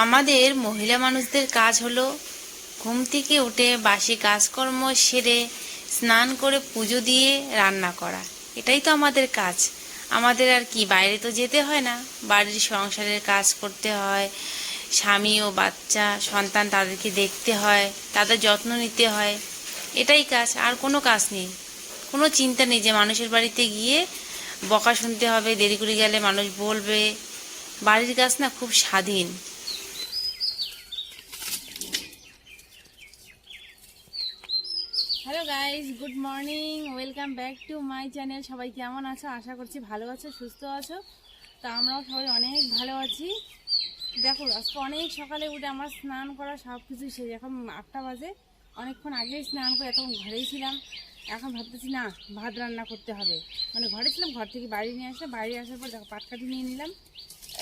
আমাদের মহিলা মানুষদের কাজ হলো ঘুম থেকে উঠে বাসি কাজকর্ম সেরে স্নান করে পুজো দিয়ে রান্না করা। এটাই তো আমাদের কাজ। আমাদের আর কি, বাইরে তো যেতে হয় না, বাড়ির সংসারের কাজ করতে হয়, স্বামী ও বাচ্চা সন্তান তাদেরকে দেখতে হয়, তাদের যত্ন নিতে হয়। এটাই কাজ, আর কোনো কাজ নেই। কোনো চিন্তা নেই যে মানুষের বাড়িতে গিয়ে বকা শুনতে হবে, দেরি করে গেলে মানুষ বলবে। বাড়ির কাজ না খুব স্বাধীন। Hello guys, good morning, welcome back to my channel. সবাই কেমন আছো? আশা করছি ভালো আছো, সুস্থ আছো। তা আমরাও সবাই অনেক ভালো আছি। দেখো, আজকে অনেক সকালে উঠে আমার স্নান করা সব কিছু শেষ। এখন 8টা বাজে। অনেকক্ষণ আগেই স্নান করে এতক্ষণ ঘরেই ছিলাম। এখন ভাবতেছি না, ভাত রান্না করতে হবে। মানে ঘরে ছিলাম, ঘর থেকে বাড়ি নিয়ে আসলাম। বাড়ি আসার পর দেখো পাটকাঠি নিয়ে নিলাম।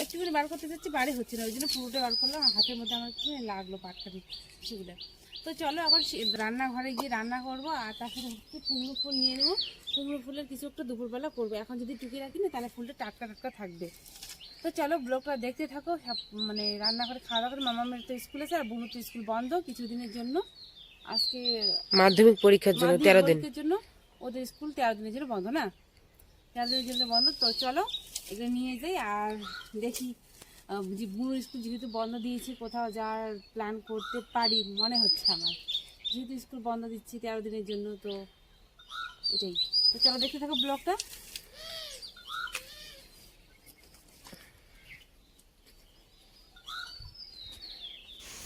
একটুখানি বার করতে চাচ্ছি, বাড়ি হচ্ছে না, ওই জন্য পুরোটা বার করলাম। হাতের মধ্যে আমার একটু লাগলো পাটকাঠি সেগুলো। তো চলো এখন রান্নাঘরে গিয়ে রান্না করবো। আর তাছাড়া হচ্ছে কুমড়ো ফুল নিয়ে নেবো। কুমড়ো ফুলের কিছু একটা দুপুরবেলা করবো। এখন যদি টুকি রাখি না, তাহলে ফুলটা টাটকা টাটকা থাকবে। তো চলো ব্লগটা দেখতে থাকো। মানে রান্নাঘরে খাওয়া দাওয়া করে, মামামের তো স্কুল আছে আর বোনের তো স্কুল বন্ধ কিছুদিনের জন্য। আজকে মাধ্যমিক পরীক্ষার জন্য 13 দিন। পরীক্ষার জন্য ওদের স্কুল 13 দিনের জন্য বন্ধ না, 13 দিনের জন্য বন্ধ। তো চলো এগুলো নিয়ে যাই আর দেখি। বুনুর স্কুল যেহেতু বন্ধ দিয়েছে, কোথাও যাওয়ার প্ল্যান করতে পারি মনে হচ্ছে আমার, যেহেতু স্কুল বন্ধ দিচ্ছি 13 দিনের জন্য। তো এটাই। তো চলো দেখতে থাকো ব্লগটা।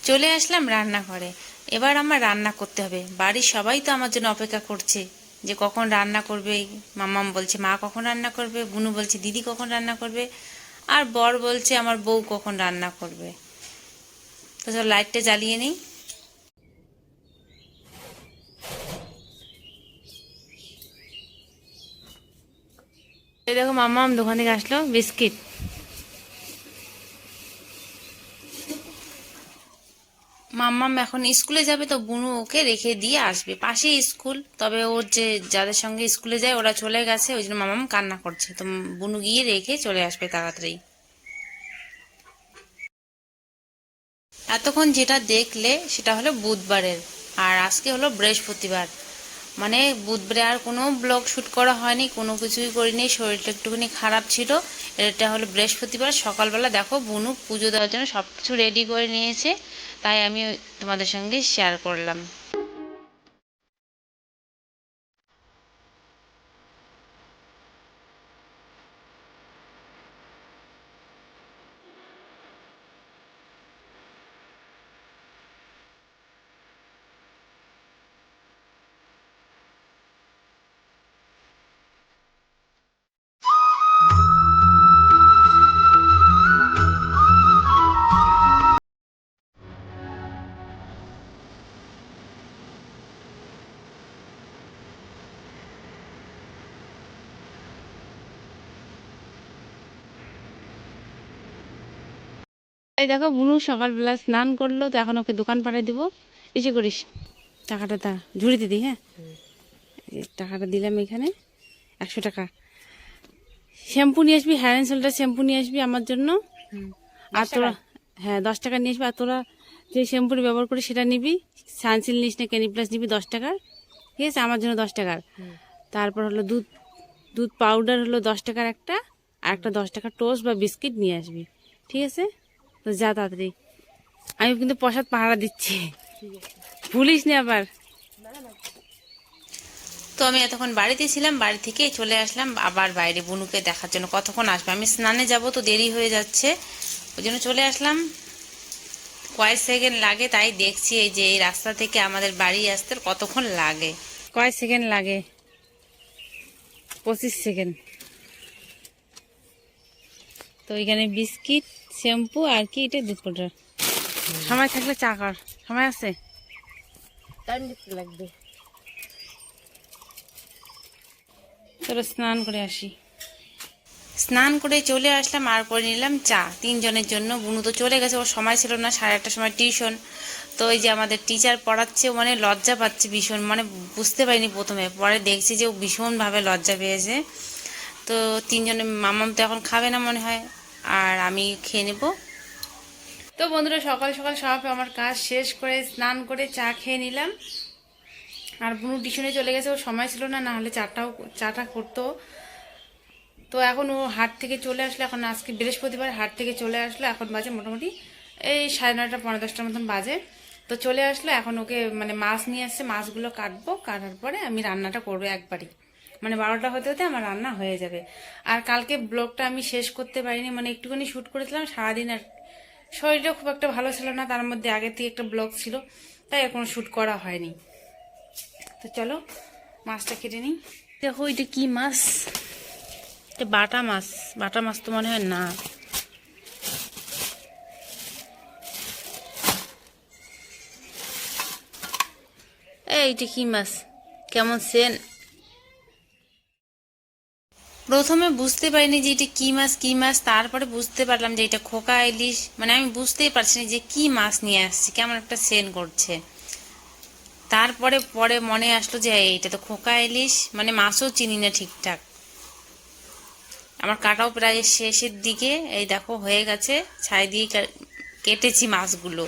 চলে আসলাম রান্নাঘরে। এবার আমার রান্না করতে হবে। বাড়ির সবাই তো আমার জন্য অপেক্ষা করছে যে কখন রান্না করবে। মাম্মাম বলছে মা কখন রান্না করবে, বুনু বলছে দিদি কখন রান্না করবে, আর বর বলছে আমার বউ কখন রান্না করবে। তো চলো লাইটটা জ্বালিয়ে নিই। এই দেখো মাম্মাম দোকান থেকে আসলো, বিস্কিট। মাম্মাম এখন স্কুলে যাবে, তো বুনু ওকে রেখে দিয়ে আসবে। পাশেই স্কুল, তবে ওর যে যাদের সঙ্গে স্কুলে যায় ওরা চলে গেছে, ওই জন্য মাম্মাম কান্না করছে। তো বুনু গিয়ে রেখে চলে আসবে তাড়াতাড়ি। এতক্ষণ যেটা দেখলে সেটা হলো বুধবারের, আর আজকে হলো বৃহস্পতিবার। মানে বুধবারে আর কোনো ব্লগ শ্যুট করা হয়নি, কোনো কিছুই করিনি, শরীরটা একটুখানি খারাপ ছিল। এটা হলো বৃহস্পতিবার সকালবেলা। দেখো বুনু পুজো দেওয়ার জন্য সব কিছু রেডি করে নিয়েছে, তাই আমি তোমাদের সঙ্গে শেয়ার করলাম। এই দেখো বুনু সকালবেলা স্নান করলো, তো এখন ওকে দোকান পাঠিয়ে দিব। এসে করিস টাকাটা, তা ঝুড়িতে দিই। হ্যাঁ, এই টাকাটা দিলাম এখানে, 100 টাকা। শ্যাম্পু নিয়ে আসবি, হেয়ার অ্যান্ড শোল্ডার শ্যাম্পু নিয়ে আসবি আমার জন্য। আর তোরা, হ্যাঁ 10 টাকা নিয়ে আসবি। আর তোরা যে শ্যাম্পুটা ব্যবহার করি সেটা নিবি। সানসিল্ক নিস না, ক্যানি প্লাস নিবি 10 টাকার, ঠিক আছে, আমার জন্য 10 টাকার। তারপর হলো দুধ, দুধ পাউডার হলো 10 টাকার একটা, আর একটা 10 টাকার টোস্ট বা বিস্কিট নিয়ে আসবি, ঠিক আছে? তো যা তাড়াতাড়ি। আমি কিন্তু প্রসাদ পাহারা দিচ্ছি, ভুলিস না আবার। তো আমি এতক্ষণ বাড়িতে ছিলাম, বাড়ি থেকে চলে আসলাম আবার বাইরে বুনুকে দেখার জন্য। কতক্ষণ আসবে, আমি স্নানে যাব তো দেরি হয়ে যাচ্ছে, ওই জন্য চলে আসলাম। কয়েক সেকেন্ড লাগে, তাই দেখছি এই যে এই রাস্তা থেকে আমাদের বাড়ি আসতে কতক্ষণ লাগে। কয়েক সেকেন্ড লাগে, 25 সেকেন্ড। তো এখানে বিস্কিট, শ্যাম্পু আর কি, এটা দুধ পাউডার। সময় থাকলে চা কর, সময় আছে, টাইম দেখতে লাগবে। চলো স্নান করে আসি। স্নান করে চলে আসলাম আর করে নিলাম চা 3 জনের জন্য। বুনু তো চলে গেছে, ওর সময় ছিল না, 8:30টার সময় টিউশন। তো এই যে আমাদের টিচার পড়াচ্ছে, মানে লজ্জা পাচ্ছে ভীষণ, মানে বুঝতে পারিনি প্রথমে, পরে দেখছি যে ও ভীষণভাবে লজ্জা পেয়েছে। তো 3 জনে, মামাম তো এখন খাবে না মনে হয়, আর আমি খেয়ে নেব। তো বন্ধুরা সকাল সকাল সব আমার কাজ শেষ করে স্নান করে চা খেয়ে নিলাম। আর বুনু টিউশনে চলে গেছে, ওর সময় ছিল না, না হলে চাটা করতো। তো এখন ও হাট থেকে চলে আসলো, এখন আজকে বৃহস্পতিবার হাট থেকে চলে আসলো, এখন বাজে মোটামুটি এই 9:30 পৌনে 10টার মতন বাজে। তো চলে আসলো, এখন ওকে মানে মাছ নিয়ে আসছে, মাছগুলো কাটবো, কাটার পরে আমি রান্নাটা করবো একবারই, মানে 12টা হতে হতে আমার রান্না হয়ে যাবে। আর কালকে ব্লগটা আমি শেষ করতে পারিনি, মানে একটুখানি শ্যুট করেছিলাম সারাদিন, আর শরীরটা খুব একটা ভালো ছিল না, তার মধ্যে আগে থেকে একটা ব্লগ ছিল, তাই এখনো শ্যুট করা হয়নি। তো চলো মাছটা কেটে নিই। দেখো এটা কি মাছ, এটা বাটা মাছ। বাটা মাছ তো মনে হয় না। এইটা কি মাছ, কেমন সেন। প্রথমে বুঝতে পারিনি যে এটা কি মাছ কি মাছ, তারপরে বুঝতে পারলাম যে এটা খোকা ইলিশ। মানে আমি বুঝতেই পারছি না যে কি মাছ নিয়ে আসছে, কেমন একটা সেন করছে। তারপরে পরে মনে আসলো যে এটা তো খোকা ইলিশ, মানে মাছও চিনি না ঠিকঠাক। আমার কাটাও প্রায় শেষের দিকে, এই দেখো হয়ে গেছে, ছাই দিয়ে কেটেছি মাছগুলো।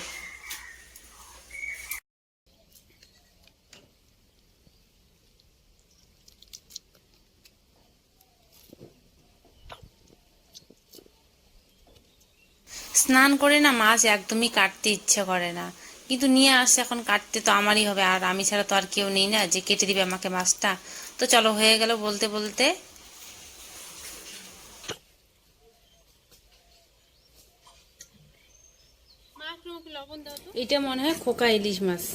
স্নান করে না মাছ একদমই কাটতে ইচ্ছে করে না, কিন্তু নিয়ে আসছে, এখন কাটতে তো আমারই হবে, আর আমি ছাড়া তো আর কেউ নেই না যে কেটে দিবে আমাকে মাছটা। তো চলো হয়ে গেল বলতে বলতে। এটা মনে হয় খোকা ইলিশ মাছ।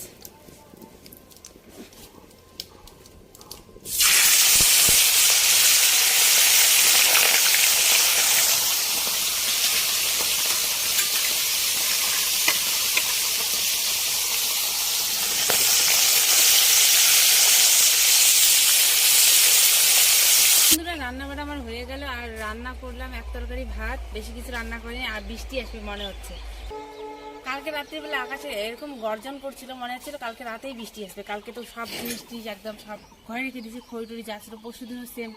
রান্না বাড়া আমার হয়ে গেল, আর রান্না করলাম এক তরকারি ভাত, বেশি কিছু রান্না করিনি। আর বৃষ্টি আসবে মনে হচ্ছে, কালকে রাত্রিবেলা আকাশে এরকম গর্জন করছিল, মনে হচ্ছিল কালকে রাতেই বৃষ্টি আসবে। কালকে তো সব জিনিস একদম সব ঘরে রেখে দিয়েছি, খড়ি টড়ি যা ছিল, পরশু দিনও সেম।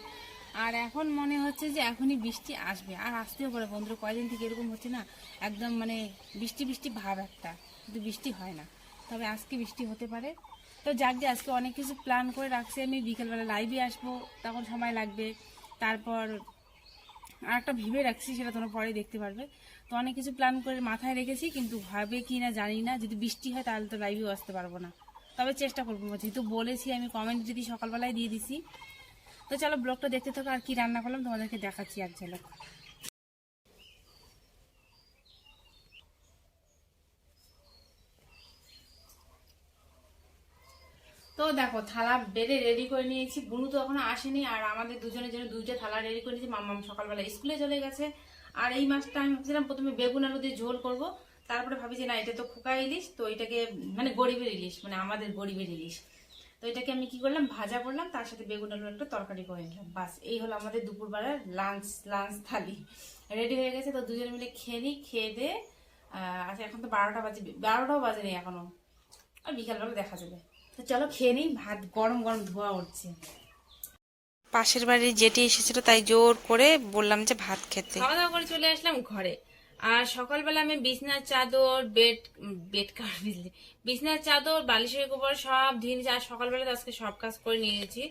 আর এখন মনে হচ্ছে যে এখনই বৃষ্টি আসবে, আর আসতেও পারে। বন্ধুরা কয়দিন থেকে এরকম হচ্ছে না, একদম মানে বৃষ্টি বৃষ্টি ভাব একটা, কিন্তু বৃষ্টি হয় না। তবে আজকে বৃষ্টি হতে পারে। তো যাক যে আজকে অনেক কিছু প্ল্যান করে রাখছি, আমি বিকেলবেলা লাইভে আসবো, তখন সময় লাগবে। তারপর আর একটা ভেবে রাখছি, সেটা তোমরা পরে দেখতে পারবে। তো অনেক কিছু প্ল্যান করে মাথায় রেখেছি, কিন্তু হবে কি না জানি না। যদি বৃষ্টি হয় তাহলে তো লাইভেও আসতে পারবো না, তবে চেষ্টা করবো। যেহেতু বলেছি, আমি কমেন্ট যদি সকালবেলায় দিয়ে দিছি। তো চলো ব্লগটা দেখতে থাকো, আর কি রান্না করলাম তোমাদেরকে দেখাচ্ছি এক ঝলক। তো দেখো থালা বেড়ে রেডি করে নিয়েছি, বুনু তো এখনো আসেনি, আর আমাদের দুজনের জন্য দুইটা থালা রেডি করে নিয়েছি। মাম্মাম সকালবেলা স্কুলে চলে গেছে। আর এই মাছটা আমি ভাবছিলাম প্রথমে বেগুন আলু দিয়ে ঝোল করব, তারপরে ভাবি যে না, এটা তো খোকা ইলিশ, তো এটাকে মানে গরিবের ইলিশ, মানে আমাদের গরিবের ইলিশ, তো এটাকে আমি কি করলাম, ভাজা করলাম, তার সাথে বেগুন আলু একটা তরকারি করে নিলাম। বাস এই হলো আমাদের দুপুরবেলার লাঞ্চ থালি রেডি হয়ে গেছে। তো দুজনে মিলে খেয়ে নিই, খেয়ে দিয়ে আচ্ছা এখন তো 12টা বাজে, 12টাও বাজেনি এখনো, আর বিকালবেলা দেখা যাবে। তো চলো খেয়ে নিই, ভাত গরম গরম ধোয়া উঠছে। পাশের বাড়ির যেটি এসেছিল, তাই জোর করে বললাম যে ভাত খেতে। খাওয়া দাওয়া করে চলে আসলাম ঘরে। আর সকালবেলা আমি বিছনার চাদর, বেড কার বুঝলি, বিছনার চাদর, বালিশের উপর সব ধুয়ে নিয়েছি। আর সকালবেলা তো আজকে সব কাজ করে নিয়েছি।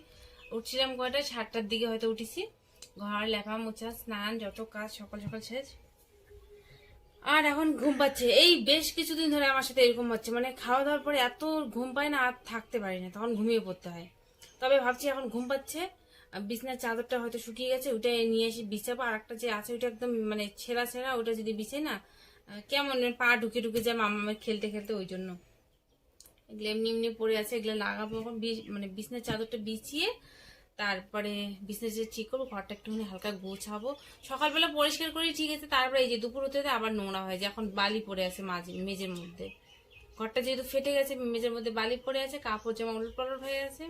উঠছিলাম কয়টা, 7টার দিকে হয়তো উঠেছি। ঘর লেপা মোছা স্নান যত কাজ সকাল সকাল শেষ। আর এখন ঘুম পাচ্ছে, এই বেশ কিছুদিন ধরে আমার সাথে এরকম হচ্ছে, মানে খাওয়া দাওয়ার পরে এত ঘুম পায় না, আর থাকতে পারি না, তখন ঘুমিয়ে পড়তে হয়। তবে ভাবছি এখন ঘুম পাচ্ছে, বিছনার চাদরটা হয়তো শুকিয়ে গেছে, ওটা নিয়ে এসে বিছাবো। আর একটা যে আছে ওটা একদম মানে ছেঁড়া ছেঁড়া, ওটা যদি বিছে না কেমন পা ঢুকে ঢুকে যায় মামামের খেলতে খেলতে, ওই জন্য এগুলো এমনি এমনি পড়ে আছে, এগুলো লাগাবো এখন। মানে বিছনার চাদরটা বিছিয়ে তারপরে বিছনা যে ঠিক করবো, ঘরটা একটুখানি হালকা গোছাবো। সকালবেলা পরিষ্কার করি ঠিক আছে, তারপরে এই যে দুপুর হতে হতে আবার নোংরা হয়ে যায়। এখন বালি পড়ে আছে মাঝে মেঝের মধ্যে, ঘরটা যেহেতু ফেটে গেছে, মেঝের মধ্যে বালি পড়ে আছে, কাপড় জামা উলট পালট হয়ে আছে।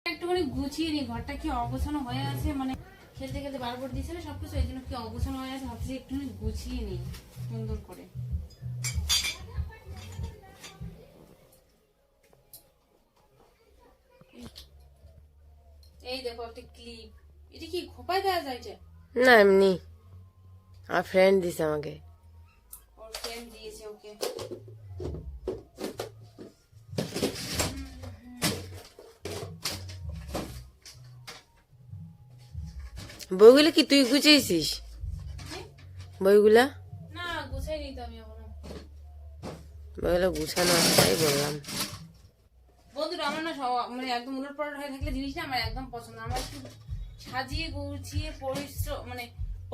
একটুখানি গুছিয়ে নি, ঘরটা কি অগোছানো হয়ে আছে, মানে খেলতে খেলতে বার করে দিয়েছিল সবকিছু, এই জন্য কি অগোছানো হয়ে আছে, ভাবছি একটুখানি গুছিয়ে নি সুন্দর করে। এই দেখো একটা ক্লিপ, এটা কি খোপায় দেওয়া যায়? না এমনি, আমার ফ্রেন্ড দিছে আমাকে। আজকে। বইগুলো কি তুই গুছিয়েছিস? বইগুলা না গুছাই নি তো আমি এখনো। বইগুলো গুছানো আছে তাই বললাম। বন্ধুরা আমার না মানে একদম উলট পালট হয়ে থাকলে জিনিসটা আমার একদম পছন্দ। আমার একটু সাজিয়ে গুছিয়ে পরিশ্রম মানে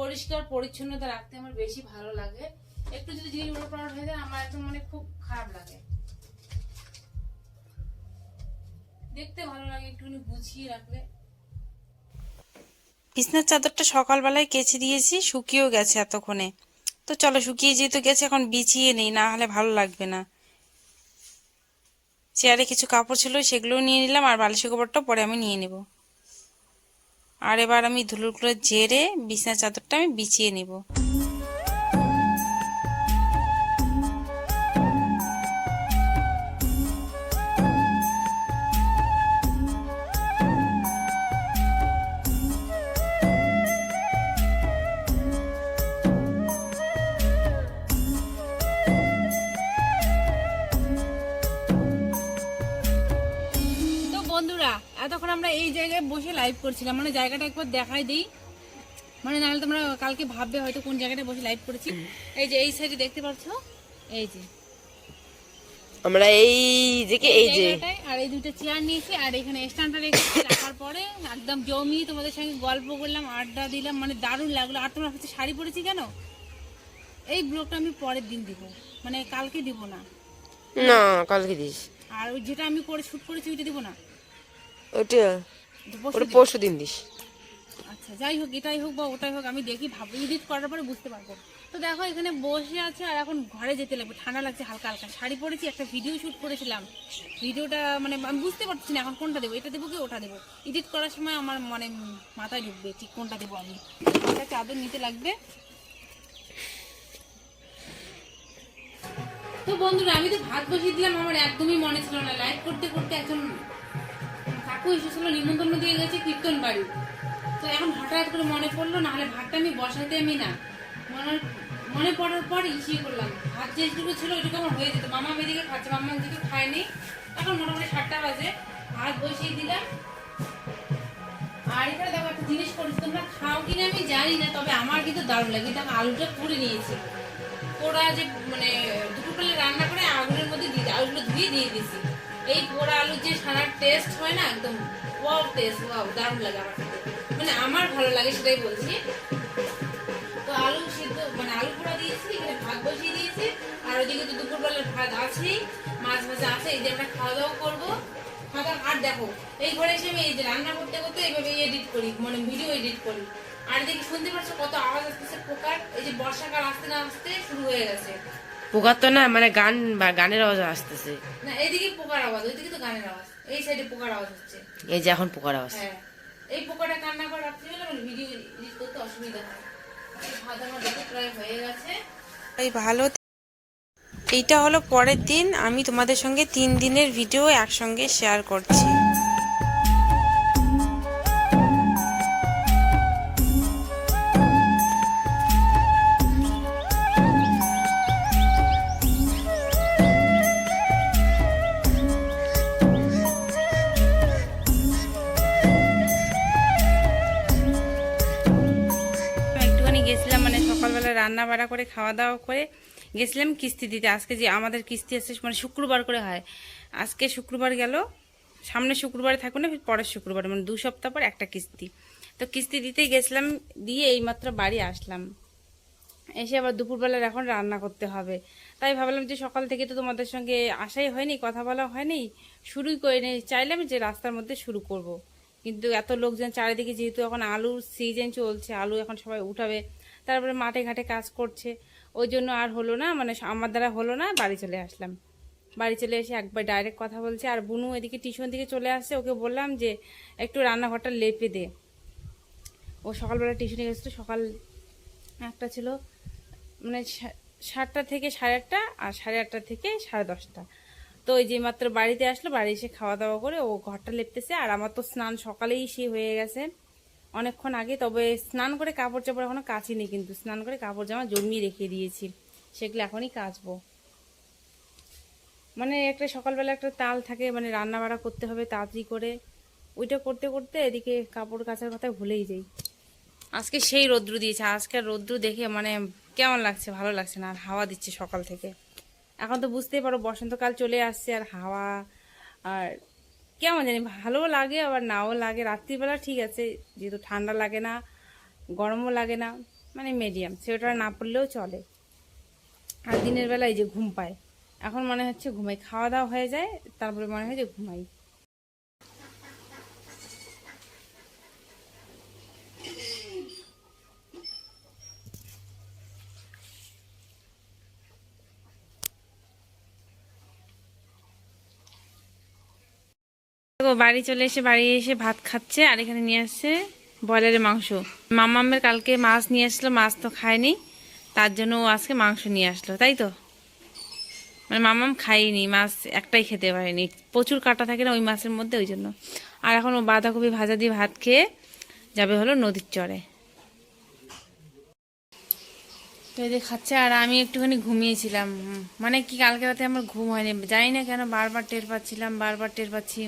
পরিষ্কার পরিচ্ছন্নতা রাখতে আমার বেশি ভালো লাগে। একটু যদি জিনিস উলট পালট হয়ে যায় আমার একদম মানে খুব খারাপ লাগে, দেখতে ভালো লাগে একটুখানি গুছিয়ে রাখলে। বিছনার চাদরটা সকালবেলায় কেচে দিয়েছি, শুকিয়েও গেছে এতক্ষণে। তো চলো শুকিয়ে যেহেতু গেছে এখন বিছিয়ে নেই, না হলে ভালো লাগবে না। চেয়ারে কিছু কাপড় ছিল সেগুলোও নিয়ে নিলাম, আর বালিশের কাপড়টা পরে আমি নিয়ে নেব। আর এবার আমি ধুলোগুলো ঝেড়ে বিছনার চাদরটা আমি বিছিয়ে নেব। তো বন্ধুরা এতক্ষণ আমরা এই জায়গায় বসে লাইভ করছিলাম, মানে জায়গাটা একবার দেখাই দিই, মানে নাহলে তোমরা কালকে ভাববে হয়তো কোন জায়গাটা বসে লাইভ করেছি। এই যে এই সাইডে দেখতে পাচ্ছ, এই যে আমরা এই যে জায়গাটায় আর এই দুটো চেয়ার নিয়েছি, আর এখানে স্ট্যান্ডটা রেখেছি। রাখার পরে একদম জমিয়ে তোমাদের সঙ্গে গল্প করলাম, আড্ডা দিলাম, মানে দারুণ লাগলো। আর তোমরা হচ্ছে শাড়ি পরেছি কেন, এই ব্লগটা আমি পরের দিন দিব, মানে কালকে দিব না। না কালকে দিস। আর ওই যেটা আমি পরে শুট করেছি ওইটা দিব না, ওটা পরশু দিব। পরশু দিন দিস। আচ্ছা যাই হোক, এটাই হোক বা ওটাই হোক, আমি দেখি ভাববো, এডিট করার পরে বুঝতে পারবো। তো দেখো এখানে বসে আছে, আর এখন ঘরে যেতে লাগবে, ঠান্ডা লাগছে হালকা হালকা। শাড়ি পরেছি, একটা ভিডিও শুট করেছিলাম, ভিডিওটা মানে আমি বুঝতে পারছি না এখন কোনটা দেবো, এটা দেবো কি ওটা দেবো। এডিট করার সময় আমার মানে মাথায় ঢুকবে ঠিক কোনটা দেবো। আমি একটা চাদর নিতে লাগবে। তো বন্ধুরা আমি তো ভাত বসিয়ে দিলাম, আমার একদমই মনে ছিল না। লাইভ করতে করতে একজন কাকু এসেছিল, নিমন্ত্রণ দিয়ে গেছে কীর্তন বাড়ি। তো এখন হঠাৎ করে মনে পড়লো, নাহলে ভাতটা আমি বসাতে আমি না, মনে পড়ার পর ইসিয়ে করলাম। ভাত যেটুকু ছিল ওইটুকু আমার হয়ে যেত। মামা মেদিকে খাচ্ছে, মামা যেহেতু খায়নি, এখন মোটামুটি 7টা বাজে, ভাত বসিয়ে দিলাম। আর এখানে দেখো একটা জিনিস করেছি, তোমরা খাও কিনা আমি জানি না, তবে আমার কিন্তু দারুণ লাগে। দেখো আলুটা পুড়ে নিয়েছি, পোড়া যে মানে দুপুরবেলা রান্না করে আগুনের মধ্যে দিয়ে আলুগুলো ধুয়ে দিয়ে দিয়েছি। এই পোড়া আলুর যে ছানার টেস্ট হয় না, একদম ওয়াও টেস্ট, ওয়াও দারুণ লাগে আমার খেতে, মানে আমার ভালো লাগে সেটাই বলছি। তো আলু সিদ্ধ মানে আলু পোড়া দিয়েছি, এখানে ভাত বসিয়ে দিয়েছি, আর ওইদিকে তো দুপুরবেলার ভাত আছেই, মাছ ভাজা আছে। এই যে আমরা খাওয়া দাওয়া করবো, খাওয়া দাওয়া। আর দেখো এই ঘরে এসে আমি এই যে রান্না করতে করতে এইভাবে এডিট করি, মানে ভিডিও এডিট করি। আর দেখি শুনতে পাচ্ছ কত আওয়াজ আসতেছে পোকার, এই যে বর্ষাকাল আসতে না আসতে শুরু হয়ে গেছে। পোকার তো না, মানে গান বা গানের আওয়াজ আসতেছে। না এইদিকে পোকার আওয়াজ, ওইদিকে তো গানের আওয়াজ, এই সাইডে পোকার আওয়াজ হচ্ছে। এই যে এখন পোকার আওয়াজ। হ্যাঁ এই পোকাটা কান্না করে রাত্রি হলে মানে ভিডিও এডিট করতে অসুবিধা হয়। ভাত আমার দেখে প্রায় হয়ে গেছে। এই ভালো। এইটা হলো পরের দিন, আমি তোমাদের সঙ্গে 3 দিনের ভিডিও একসঙ্গে শেয়ার করছি। একটুখানি গেছিলাম, মানে সকালবেলা রান্না বাড়া করে খাওয়া দাওয়া করে গেছিলাম কিস্তি দিতে। আজকে যে আমাদের কিস্তি আছে মানে শুক্রবার করে হয়, আজকে শুক্রবার গেল, সামনে শুক্রবারে থাকবে না, পরের শুক্রবার, মানে 2 সপ্তাহ পর একটা কিস্তি। তো কিস্তি দিতেই গেছিলাম, দিয়ে এইমাত্র বাড়ি আসলাম। এসে আবার দুপুরবেলার এখন রান্না করতে হবে। তাই ভাবলাম যে সকাল থেকে তো তোমাদের সঙ্গে আসাই হয়নি, কথা বলা হয়নি, শুরুই করে নিয়ে চাইলাম যে রাস্তার মধ্যে শুরু করব। কিন্তু এত লোকজন চারিদিকে, যেহেতু এখন আলুর সিজন চলছে, আলু এখন সবাই উঠাবে, তারপরে মাঠে ঘাটে কাজ করছে, ওই জন্য আর হলো না, মানে আমার দ্বারা হলো না। বাড়ি চলে আসলাম, বাড়ি চলে এসে একবার ডাইরেক্ট কথা বলছে। আর বুনু এদিকে টিউশন থেকে চলে আসছে, ওকে বললাম যে একটু রান্নাঘরটা লেপে দে। ও সকালবেলা টিউশনে গেছিলো, সকাল 1টা ছিল, মানে 7টা থেকে 8:30, আর 8:30 থেকে 10:30। তো ওই যে মাত্র বাড়িতে আসলো, বাড়ি এসে খাওয়া দাওয়া করে ও ঘরটা লেপতেছে। আর আমার তো স্নান সকালেই সে হয়ে গেছে অনেকক্ষণ আগে, তবে স্নান করে কাপড় চাপড় এখনো কাচিনি, কিন্তু স্নান করে কাপড় জামা জমিয়ে রেখে দিয়েছি, সেগুলো এখনই কাচবো। মানে একটা সকালবেলা একটা তাল থাকে, মানে রান্না বাড়া করতে হবে তাড়াতাড়ি করে, ওইটা করতে করতে এদিকে কাপড় কাচার কথা ভুলেই যাই। আজকে সেই রৌদ্র দিয়েছে, আজকে রৌদ্র দেখে মানে কেমন লাগছে, ভালো লাগছে না। আর হাওয়া দিচ্ছে সকাল থেকে, এখন তো বুঝতেই পারো বসন্তকাল চলে আসছে, আর হাওয়া, আর কেমন জানি ভালো লাগে আবার নাও লাগে। রাত্রিবেলা ঠিক আছে, যেহেতু ঠান্ডা লাগে না গরমও লাগে না, মানে মিডিয়াম, সোয়েটার না পরলেও চলে। আর দিনের বেলা এই যে ঘুম পায়, এখন মনে হচ্ছে ঘুমাই, খাওয়া দাওয়া হয়ে যায় তারপরে মনে হয় যে ঘুমাই। দেখো বাড়ি চলে এসে, বাড়ি এসে ভাত খাচ্ছে, আর এখানে নিয়ে আসছে ব্রয়লারের মাংস। মামামের কালকে মাছ নিয়ে আসলো, মাছ তো খায়নি, তার জন্য ও আজকে মাংস নিয়ে আসলো, তাই তো। মানে মামাম খায়নি মাছ, একটাই খেতে পারেনি, প্রচুর কাঁটা থাকে না ওই মাছের মধ্যে, ওই জন্য। আর এখন ও বাঁধাকপি ভাজা দিয়ে ভাত খেয়ে যাবে হলো নদীর চরে। তো এই যে খাচ্ছে, আর আমি একটুখানি ঘুমিয়েছিলাম। মানে কি কালকে রাতে আমার ঘুম হয়নি, জানি না কেন, বারবার টের পাচ্ছিলাম, বারবার টের পাচ্ছি।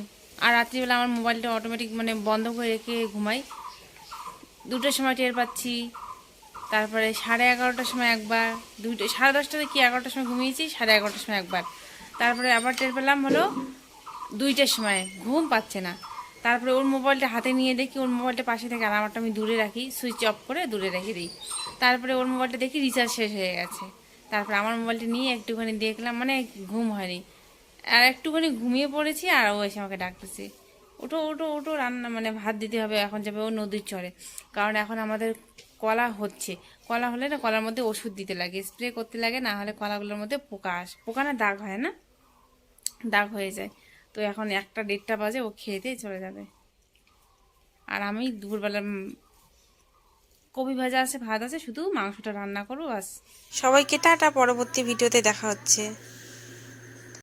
আর রাত্রিবেলা আমার মোবাইলটা অটোমেটিক মানে বন্ধ করে রেখে ঘুমাই, 2টার সময় টের পাচ্ছি, তারপরে 11:30টার সময় একবার, 2টা 10:30টাতে কি 11টার সময় ঘুমিয়েছি, 11:30টার সময় একবার, তারপরে আবার টের পেলাম হলো 2টার সময়, ঘুম পাচ্ছে না। তারপরে ওর মোবাইলটা হাতে নিয়ে দেখি, ওর মোবাইলটা পাশে থেকে, আর আমারটা আমি দূরে রাখি, সুইচ অফ করে দূরে রেখে দিই। তারপরে ওর মোবাইলটা দেখি রিচার্জ শেষ হয়ে গেছে। তারপরে আমার মোবাইলটা নিয়ে একটুখানি দেখলাম, মানে ঘুম হয়নি, আর একটুখানি ঘুমিয়ে পড়েছি, আর ও এসে আমাকে ডাকতেছে, ওটো ওটো ওটো, রান্না মানে ভাত দিতে হবে, এখন যাবে ও নদীর চরে। কারণ এখন আমাদের কলা হচ্ছে, কলা হলে না কলার মধ্যে ওষুধ দিতে লাগে, স্প্রে করতে লাগে, না হলে কলাগুলোর মধ্যে পোকা আসে, পোকা না দাগ হয় না, দাগ হয়ে যায়। তো এখন 1টা 1:30 বাজে, ও খেয়ে চলে যাবে। আর আমি দুপুরবেলা কপি ভাজা আছে, ভাত আছে, শুধু মাংসটা রান্না করবো বাস। সবাইকে টাটা, পরবর্তী ভিডিওতে দেখা হচ্ছে।